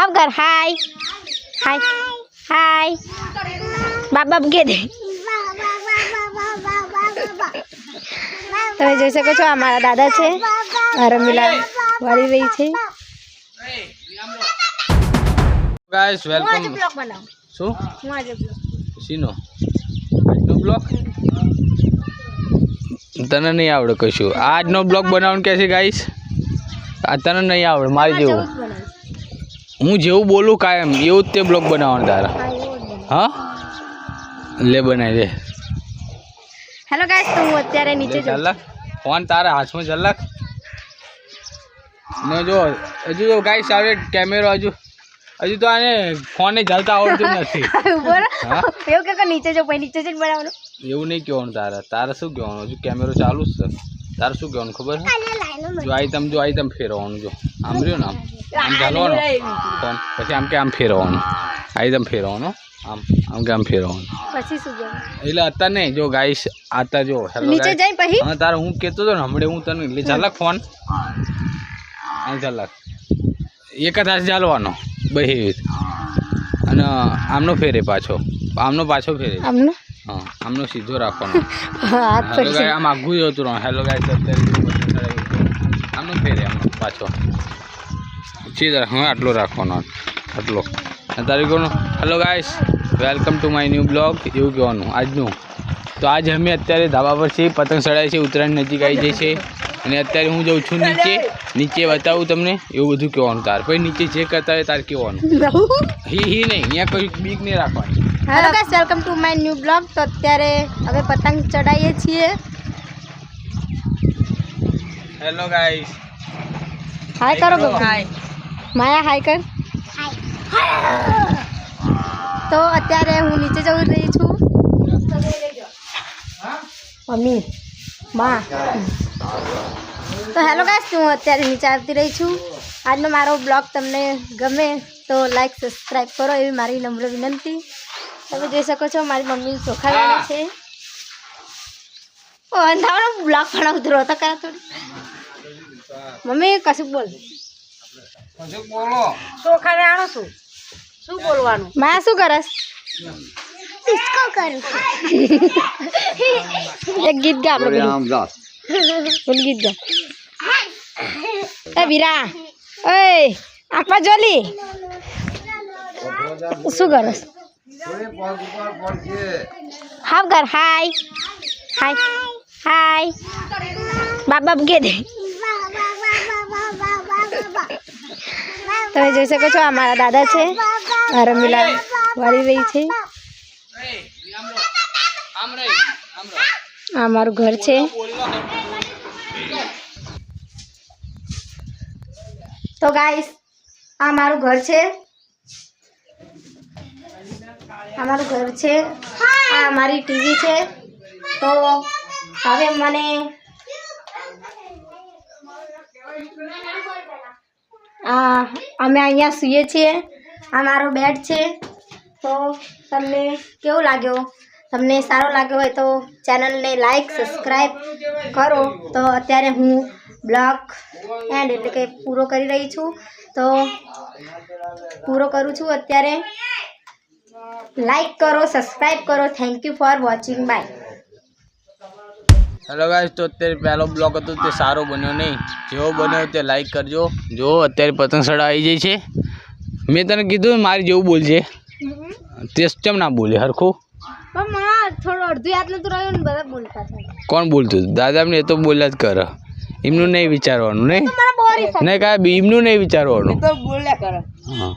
Half कर हाय हाय हाय बाप बाप के दे તમે જોઈ શકો છો આ મારા દાદા છે રમીલા વાળી રહી છે ગાઈસ વેલકમ બ્લોગ બનાવ શું હું આજે બ્લોગ સીનો આજનો બ્લોગ તને નહીં આવડે કશું આજનો બ્લોગ બનાવવાનું કે છે ગાઈસ આ તને નહીં આવડે મારી જેવું હું જેવું બોલું કાયમ એવું જ તે બ્લોગ બનાવવાનું તારા હા લે બનાવી દે હેલો ગાઈસ તો હું અત્યારે નીચે જઉં ઝલક ફોન તારા હાથમાં ઝલક ને જો હજુ તો ગાઈસ આવે કેમેરો હજુ તો આને ફોને ઝલતા આવડતું નથી એવું કે નીચે જો પછી નીચે જઈને બનાવવાનું એવું નહીં કહેવાનું તારે શું કહેવાનું હજુ કેમેરો ચાલુ જ છે તારે શું કહેવાનું ખબર છે જો આઈ તમ ફેરવવાનું જો આમ રહ્યો ને આમ ચાલવાનું ફોન પછી આમ કે આમ ફેરવવાનું આઈ તમ ફેરવવાનું આમ કે આમ ફેરવવાનું પછી શું કહેવાનું એટલે અત્યારે નહીં જો ગાઈસ આતા જો હેલો નીચે જઈને પછી હા તારે હું કહેતો હતો ને હમણાં હું તને એટલે ઝલક ફોન આ ઝલક એક જ હાથ ચાલવાનો બહી અને આમનો ફેરે પાછો ફેરે આમનો હા આમનો સીધો રાખવાનો હાથ હેલો ગાય આમ આગું જતું રહો હેલો ગાય અત્યારે આમનો ફેરે આમનો પાછો સીધા હા આટલો રાખવાનો આટલો તારી કોનું hello guys welcome to my new blog એવું કહેવાનું આજનું તો આજ અમે અત્યારે ધાબા પર છીએ પતંગ ચડાવી છે ઉત્તરાયણ નજીક આવી જાય છે અને અત્યારે હું જઉં છું નીચે બતાવું તમને એવું બધું કહેવાનું તાર પછી નીચે જે કરતા હોય તાર કહેવાનું હી નહીં અહીંયા કોઈ બીક નહીં રાખવાની hello guys welcome to my new blog તો અત્યારે હવે પતંગ ચડાવીએ છીએ હેલો ગાઈસ હાય કરો માયા હાય કર તો અત્યારે હું નીચે જઈ રહી છું મમ્મી માં તો હેલો ગાઈસ હું અત્યારે નીચે આવતી રહી છું આજનો મારો બ્લોગ તમને ગમે તો લાઈક સબસ્ક્રાઈબ કરો એવી મારી નમ્ર વિનંતી તમે જોઈ શકો છો મારી મમ્મી ચોખા લાવે છે ઓ અંધારો બ્લોગ બનાવતો હતો કરા થોડી મમ્મી કશું બોલ ચોખા આણો શું બોલવાનું માં શું કરસ ડિસ્કો કરું એક ગીત ગા આપણે ગીત ગા એ વીરા ઓય આપા જોલી શું કરસ હાફ કર હાય હાય હાય બાપ બાપ કે દે તમે જોઈ શકો છો આ મારા દાદા છે રમીલા વાળી રહી છે આ મારું ઘર છે તો ગાઈસ આ મારું ઘર છે આ મારી ટીવી છે તો હવે મને અમે અહીંયા સૂઈએ છીએ આ મારો બેડ છે તો તમને કેવું લાગ્યો તમને સારો લાગ્યો હોય તો ચેનલને લાઈક સબસ્ક્રાઈબ કરો તો અત્યારે હું બ્લોગ એન્ડ એટલે કે પૂરો કરી રહી છું તો પૂરો કરું છું અત્યારે લાઈક કરો સબસ્ક્રાઈબ કરો thank you for watching bye hello guys તો અત્યારે પહેલો બ્લોગ હતો તે સારો બન્યો નહીં જેવો બન્યો તે લાઈક કરજો જો અત્યારે પતંગ ચડાવ આવી જાય છે મેં તને કીધું મારી જેવું બોલજે તે કેમ ના બોલે હરખું થોડું અડધું યાદ નતું રહ્યું ને બધા બોલતા કોણ બોલતું દાદા ને એ તો બોલ્યા જ કરે એમનું નહીં વિચારવાનું નહીં કાંઈ એમનું નહીં વિચારવાનું હા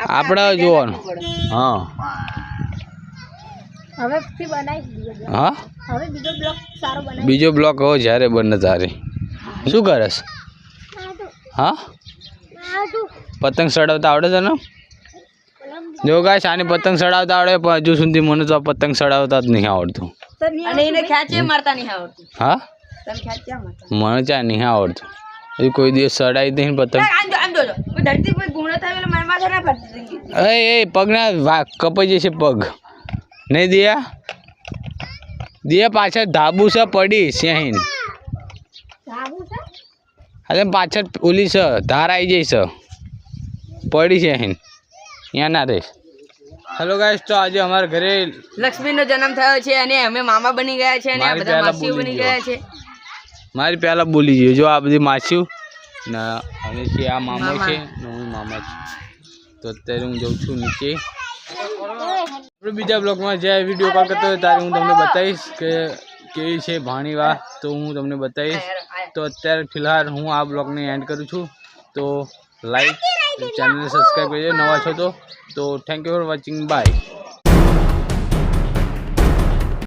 આપણે જોવાનું હા હા બીજો બ્લોક હો જ્યારે બને તારે શું કરસ હા પતંગ ચડાવતા આવડે તને જો ગાઈસ આને પતંગ ચડાવતા આવડે પણ હજુ સુધી મને તો પતંગ ચડાવતા જ નહીં આવડતું હા મને ચા નહીં આવડતું હજુ કોઈ દિવસ ચડાવી દઈ પતંગ એ પગ ના કપાઈ જશે પગ નહીં દિયા પાછળ ધાબુ છે પડી સ્યાહીન અરે પાછળ ઓલી છે ધાર આવી જઈ છે પડી છે અહીં અહીંયા ના રહીશ. હેલો ગાઈસ, તો આજે અમારા ઘરે લક્ષ્મીનો જન્મ થયો છે અને અમે મામા બની ગયા છે અને આ બધા માસીઓ બની ગયા છે. મારી પહેલાં બોલી ગયો જો આ બધી માસીઓ ને હવે છે આ મામો છે ને હું મામા છું. તો અત્યારે હું જઉં છું નીચે. આપણે બીજા બ્લોગમાં જે વિડીયો કોલ કરતો હોય ત્યારે હું તમને બતાવીશ કે કેવી છે ભાણીવા, તો હું તમને બતાવીશ. તો અત્યારે ફિલહાલ હું આ બ્લોગને એન્ડ કરું છું. તો લાઈક ચેનલને સબસ્ક્રાઈબ કરજો નવા છો તો thank you for watching. By.